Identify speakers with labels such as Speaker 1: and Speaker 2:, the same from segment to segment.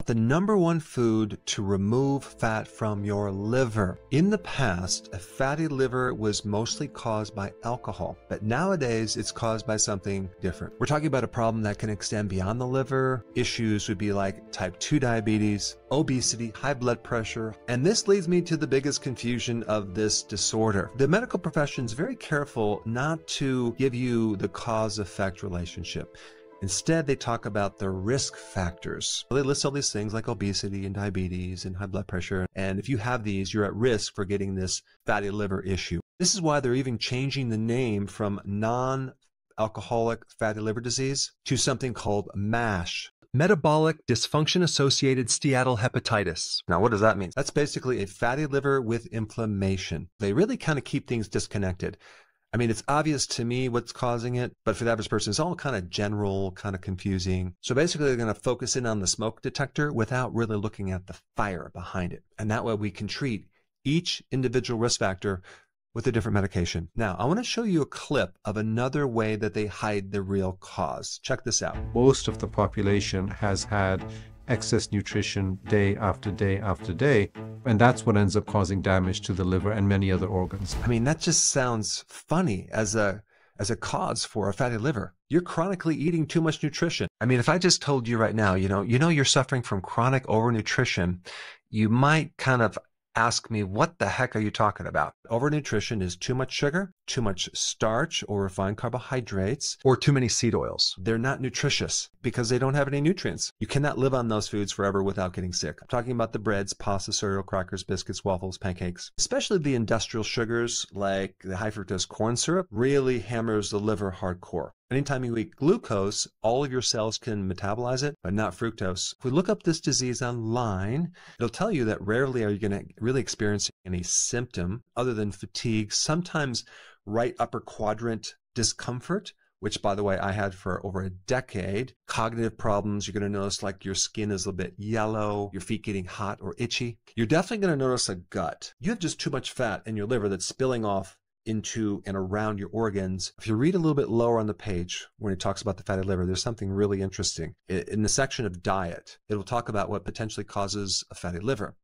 Speaker 1: The number one food to remove fat from your liver. In the past, a fatty liver was mostly caused by alcohol, but nowadays it's caused by something different. We're talking about a problem that can extend beyond the liver. Issues would be like type 2 diabetes, obesity, high blood pressure, and this leads me to the biggest confusion of this disorder. The medical profession is very careful not to give you the cause-effect relationship. Instead, they talk about the risk factors. They list all these things like obesity and diabetes and high blood pressure. And if you have these, you're at risk for getting this fatty liver issue. This is why they're even changing the name from non-alcoholic fatty liver disease to something called MASH. Metabolic dysfunction-associated steatohepatitis. Now, what does that mean? That's basically a fatty liver with inflammation. They really kind of keep things disconnected. I mean, it's obvious to me what's causing it, but for the average person, it's all kind of general, kind of confusing. So basically, they're going to focus in on the smoke detector without really looking at the fire behind it. And that way we can treat each individual risk factor with a different medication. Now, I want to show you a clip of another way that they hide the real cause. Check this out.
Speaker 2: Most of the population has had excess nutrition day after day after day, and that's what ends up causing damage to the liver and many other organs.
Speaker 1: I mean, that just sounds funny as a cause for a fatty liver. You're chronically eating too much nutrition. I mean, if I just told you right now, you know you're suffering from chronic overnutrition, you might kind of ask me, what the heck are you talking about? Overnutrition is too much sugar, too much starch or refined carbohydrates, or too many seed oils. They're not nutritious because they don't have any nutrients. You cannot live on those foods forever without getting sick. I'm talking about the breads, pasta, cereal, crackers, biscuits, waffles, pancakes. Especially the industrial sugars like the high fructose corn syrup really hammers the liver hardcore. Anytime you eat glucose, all of your cells can metabolize it, but not fructose. If we look up this disease online, it'll tell you that rarely are you going to really experience any symptom other than fatigue, sometimes right upper quadrant discomfort, which, by the way, I had for over a decade. Cognitive problems, you're going to notice like your skin is a little bit yellow, your feet getting hot or itchy. You're definitely going to notice a gut. You have just too much fat in your liver that's spilling off into and around your organs. If you read a little bit lower on the page when it talks about the fatty liver, there's something really interesting. In the section of diet, it will talk about what potentially causes a fatty liver.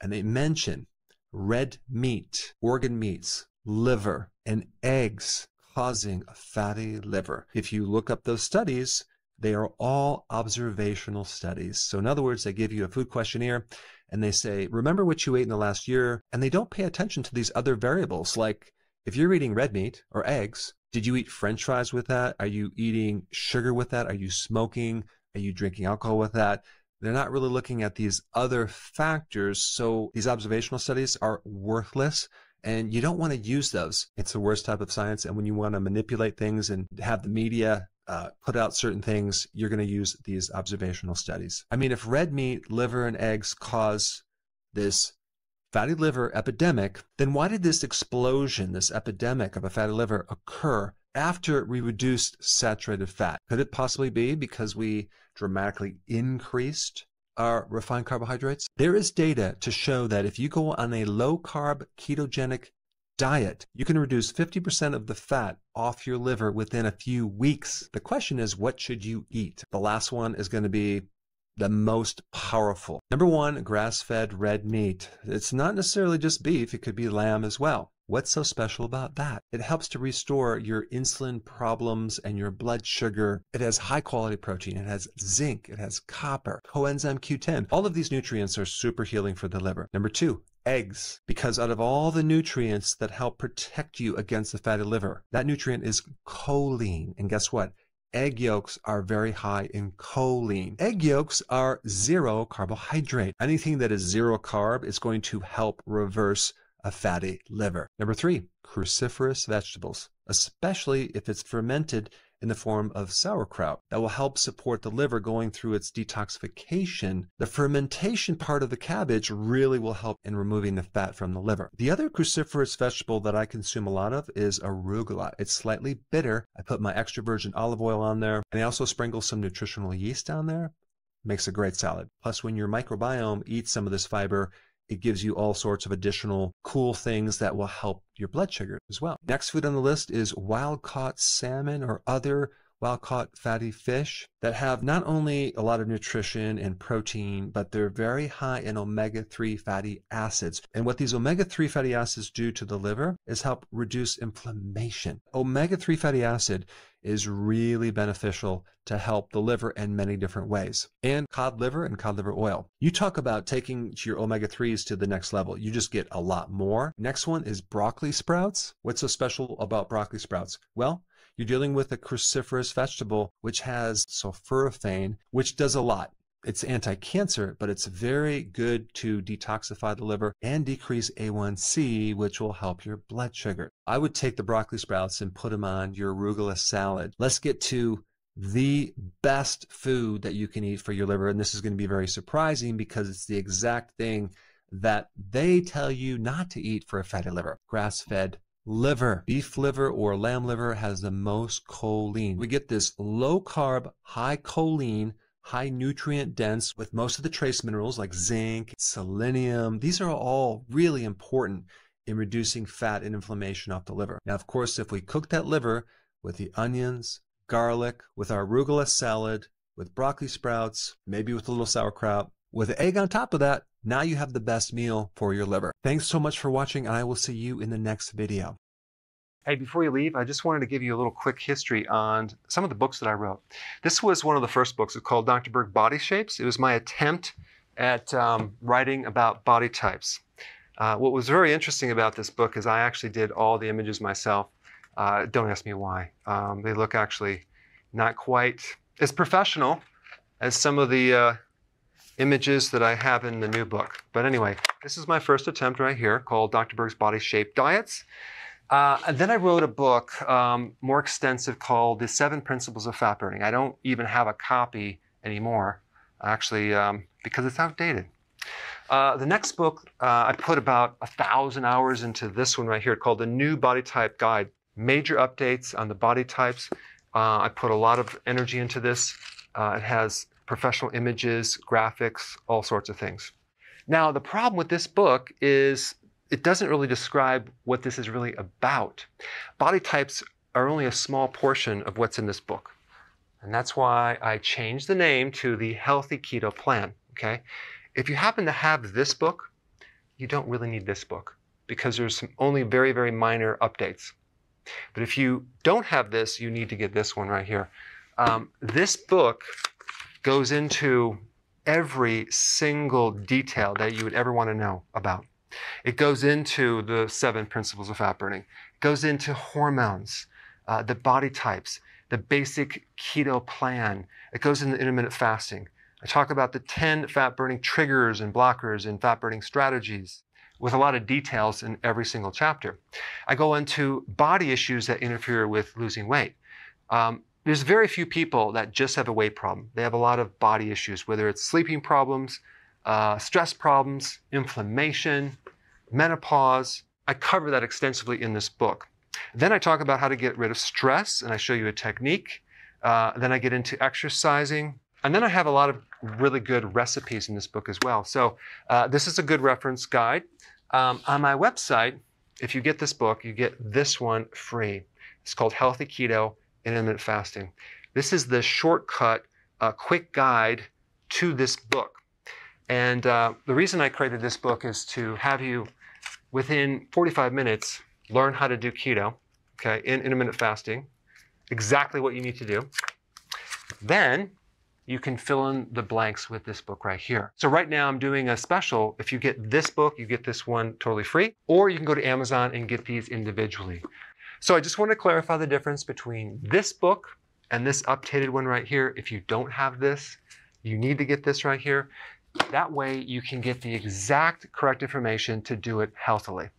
Speaker 1: And they mention red meat, organ meats, liver, and eggs causing a fatty liver. If you look up those studies, they are all observational studies. So in other words, they give you a food questionnaire and they say, remember what you ate in the last year, and they don't pay attention to these other variables like, if you're eating red meat or eggs, did you eat French fries with that? Are you eating sugar with that? Are you smoking? Are you drinking alcohol with that? They're not really looking at these other factors. So these observational studies are worthless and you don't want to use those. It's the worst type of science. And when you want to manipulate things and have the media put out certain things, you're going to use these observational studies. I mean, if red meat, liver, and eggs cause this fatty liver epidemic, then why did this explosion, this epidemic of a fatty liver occur after we reduced saturated fat? Could it possibly be because we dramatically increased our refined carbohydrates? There is data to show that if you go on a low-carb ketogenic diet, you can reduce 50% of the fat off your liver within a few weeks. The question is, what should you eat? The last one is going to be the most powerful. Number one, grass-fed red meat. It's not necessarily just beef, it could be lamb as well. What's so special about that? It helps to restore your insulin problems and your blood sugar. It has high quality protein, it has zinc, it has copper, coenzyme Q10. All of these nutrients are super healing for the liver. Number two, eggs, because out of all the nutrients that help protect you against the fatty liver, that nutrient is choline. And guess what? Egg yolks are very high in choline. Egg yolks are zero carbohydrate. Anything that is zero carb is going to help reverse a fatty liver. Number three, cruciferous vegetables, especially if it's fermented in the form of sauerkraut. That will help support the liver going through its detoxification. The fermentation part of the cabbage really will help in removing the fat from the liver. The other cruciferous vegetable that I consume a lot of is arugula. It's slightly bitter. I put my extra virgin olive oil on there, and I also sprinkle some nutritional yeast on there. Makes a great salad. Plus, when your microbiome eats some of this fiber, it gives you all sorts of additional cool things that will help your blood sugar as well. Next food on the list is wild-caught salmon or other wild-caught fatty fish that have not only a lot of nutrition and protein, but they're very high in omega-3 fatty acids. And what these omega-3 fatty acids do to the liver is help reduce inflammation. Omega-3 fatty acid is really beneficial to help the liver in many different ways. And cod liver and cod liver oil. You talk about taking your omega-3s to the next level. You just get a lot more. Next one is broccoli sprouts. What's so special about broccoli sprouts? Well, you're dealing with a cruciferous vegetable which has sulforaphane, which does a lot. It's anti-cancer, but it's very good to detoxify the liver and decrease A1C, which will help your blood sugar. I would take the broccoli sprouts and put them on your arugula salad. Let's get to the best food that you can eat for your liver. And this is going to be very surprising because it's the exact thing that they tell you not to eat for a fatty liver. Grass-fed liver. Beef liver or lamb liver has the most choline. We get this low-carb, high choline, high nutrient dense with most of the trace minerals like zinc, selenium. These are all really important in reducing fat and inflammation off the liver. Now, of course, if we cook that liver with the onions, garlic, with our arugula salad, with broccoli sprouts, maybe with a little sauerkraut, with an egg on top of that, now you have the best meal for your liver. Thanks so much for watching, and I will see you in the next video. Hey, before you leave, I just wanted to give you a little quick history on some of the books that I wrote. This was one of the first books. It's called Dr. Berg Body Shapes. It was my attempt at writing about body types. What was very interesting about this book is I actually did all the images myself. Don't ask me why. They look actually not quite as professional as some of the images that I have in the new book. But anyway, this is my first attempt right here called Dr. Berg's Body Shape Diets. And then I wrote a book more extensive called The 7 Principles of Fat Burning. I don't even have a copy anymore, actually, because it's outdated. The next book, I put about 1,000 hours into this one right here called The New Body Type Guide. Major updates on the body types. I put a lot of energy into this. It has professional images, graphics, all sorts of things. Now, the problem with this book is it doesn't really describe what this is really about. Body types are only a small portion of what's in this book. And that's why I changed the name to the Healthy Keto Plan, okay? If you happen to have this book, you don't really need this book because there's only very, very minor updates. But if you don't have this, you need to get this one right here. This book goes into every single detail that you would ever want to know about. It goes into the 7 principles of fat burning. It goes into hormones, the body types, the basic keto plan. It goes into intermittent fasting. I talk about the 10 fat burning triggers and blockers and fat burning strategies with a lot of details in every single chapter. I go into body issues that interfere with losing weight. There's very few people that just have a weight problem. They have a lot of body issues, whether it's sleeping problems, stress problems, inflammation, menopause. I cover that extensively in this book. Then I talk about how to get rid of stress, and I show you a technique. Then I get into exercising. And then I have a lot of really good recipes in this book as well. So this is a good reference guide. On my website, if you get this book, you get this one free. It's called Healthy Keto and Intermittent Fasting. This is the shortcut, quick guide to this book. And the reason I created this book is to have you, within 45 minutes, learn how to do keto, okay, in intermittent fasting, exactly what you need to do. Then you can fill in the blanks with this book right here. So right now I'm doing a special. If you get this book, you get this one totally free, or you can go to Amazon and get these individually. So I just want to clarify the difference between this book and this updated one right here. If you don't have this, you need to get this right here. That way you can get the exact correct information to do it healthily.